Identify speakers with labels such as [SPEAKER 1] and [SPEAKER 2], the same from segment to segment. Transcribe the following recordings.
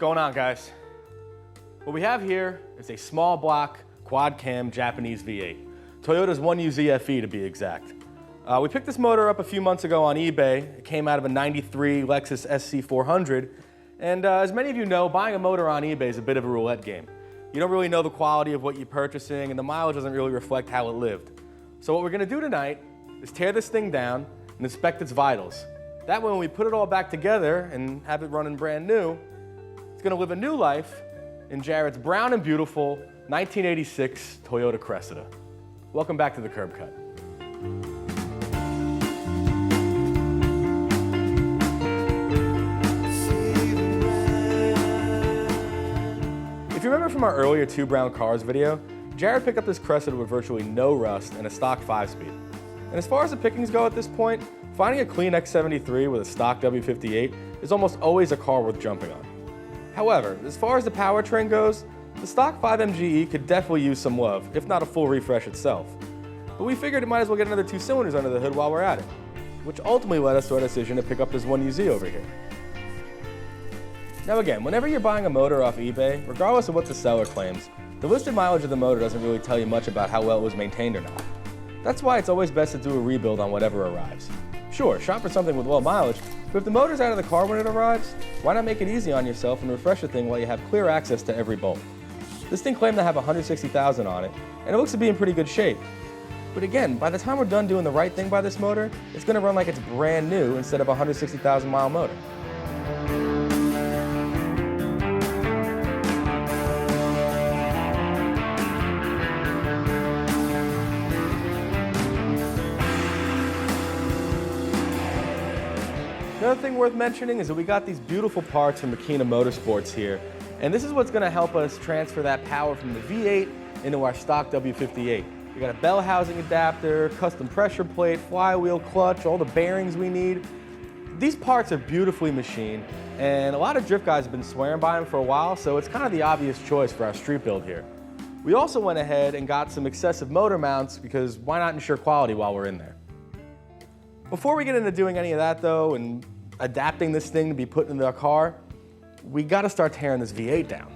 [SPEAKER 1] going on, guys? What we have here is a small block quad cam Japanese V8. Toyota's 1UZ FE to be exact. We picked this motor up a few months ago on eBay. It came out of a '93 Lexus SC400. And as many of you know, buying a motor on eBay is a bit of a roulette game. You don't really know the quality of what you're purchasing, and the mileage doesn't really reflect how it lived. So what we're gonna do tonight is tear this thing down and inspect its vitals. That way, when we put it all back together and have it running brand new, it's gonna live a new life in Jared's brown and beautiful 1986 Toyota Cressida. Welcome back to the Curb Cut. If you remember from our earlier Two Brown Cars video, Jared picked up this Cressida with virtually no rust and a stock 5-speed. And as far as the pickings go at this point, finding a clean X73 with a stock W58 is almost always a car worth jumping on. However, as far as the powertrain goes, the stock 5 MGE could definitely use some love, if not a full refresh itself. But we figured it might as well get another 2 cylinders under the hood while we're at it, which ultimately led us to our decision to pick up this 1UZ over here. Now again, whenever you're buying a motor off eBay, regardless of what the seller claims, the listed mileage of the motor doesn't really tell you much about how well it was maintained or not. That's why it's always best to do a rebuild on whatever arrives. Sure, shop for something with low mileage, but if the motor's out of the car when it arrives, why not make it easy on yourself and refresh the thing while you have clear access to every bolt? This thing claimed to have 160,000 on it, and it looks to be in pretty good shape. But again, by the time we're done doing the right thing by this motor, it's going to run like it's brand new instead of a 160,000 mile motor. Another thing worth mentioning is that we got these beautiful parts from Makina Motorsports here, and this is what's going to help us transfer that power from the V8 into our stock W58. We got a bell housing adapter, custom pressure plate, flywheel, clutch, all the bearings we need. These parts are beautifully machined, and a lot of drift guys have been swearing by them for a while, so it's kind of the obvious choice for our street build here. We also went ahead and got some excessive motor mounts because why not ensure quality while we're in there? Before we get into doing any of that though, and adapting this thing to be put into our car, we gotta start tearing this V8 down.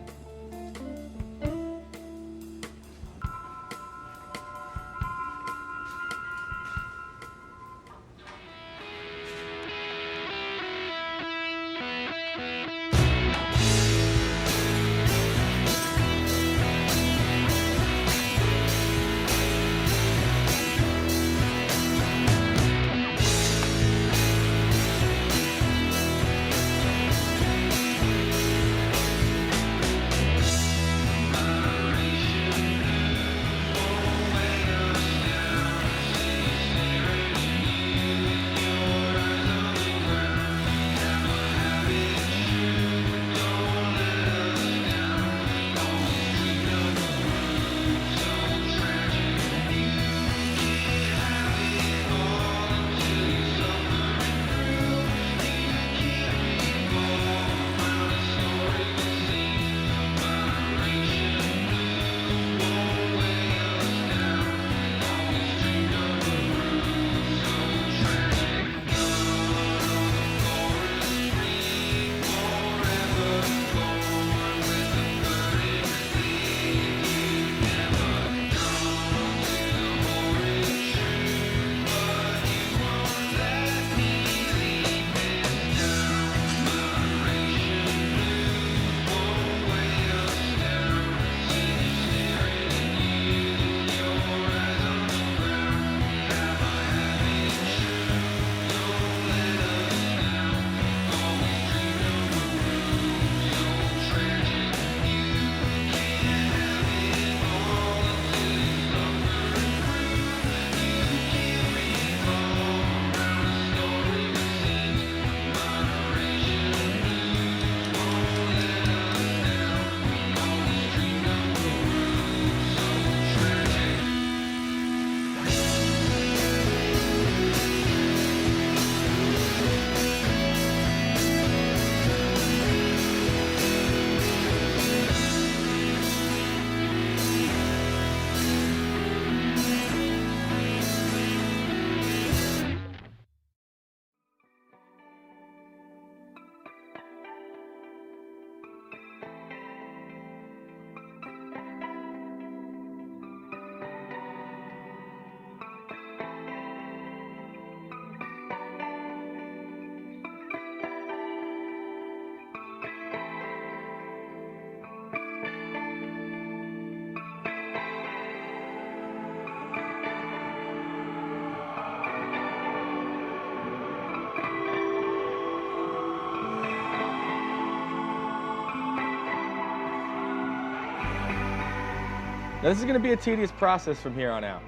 [SPEAKER 1] Now this is going to be a tedious process from here on out.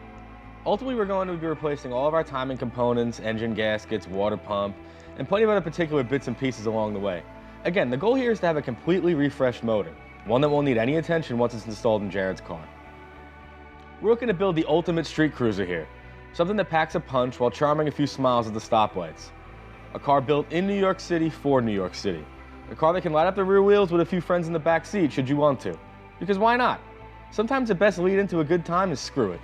[SPEAKER 1] Ultimately, we're going to be replacing all of our timing components, engine gaskets, water pump, and plenty of other particular bits and pieces along the way. Again, the goal here is to have a completely refreshed motor, one that won't need any attention once it's installed in Jared's car. We're looking to build the ultimate street cruiser here, something that packs a punch while charming a few smiles at the stoplights. A car built in New York City for New York City. A car that can light up the rear wheels with a few friends in the back seat should you want to. Because why not? Sometimes the best lead into a good time is screw it.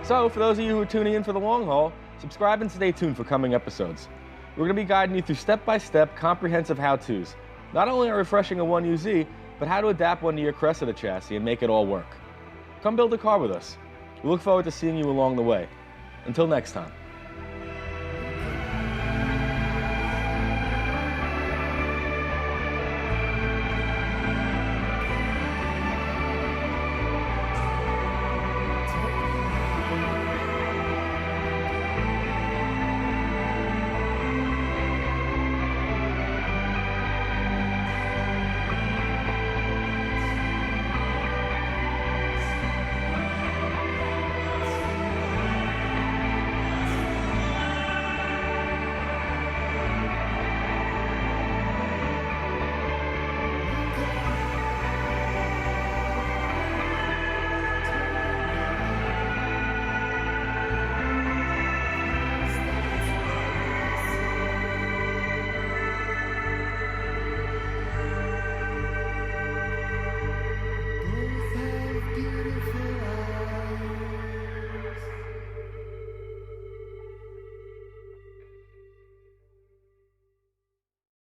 [SPEAKER 1] So, for those of you who are tuning in for the long haul, subscribe and stay tuned for coming episodes. We're going to be guiding you through step-by-step comprehensive how-tos, not only on refreshing a 1UZ, but how to adapt one to your Cressida chassis and make it all work. Come build a car with us. We look forward to seeing you along the way. Until next time.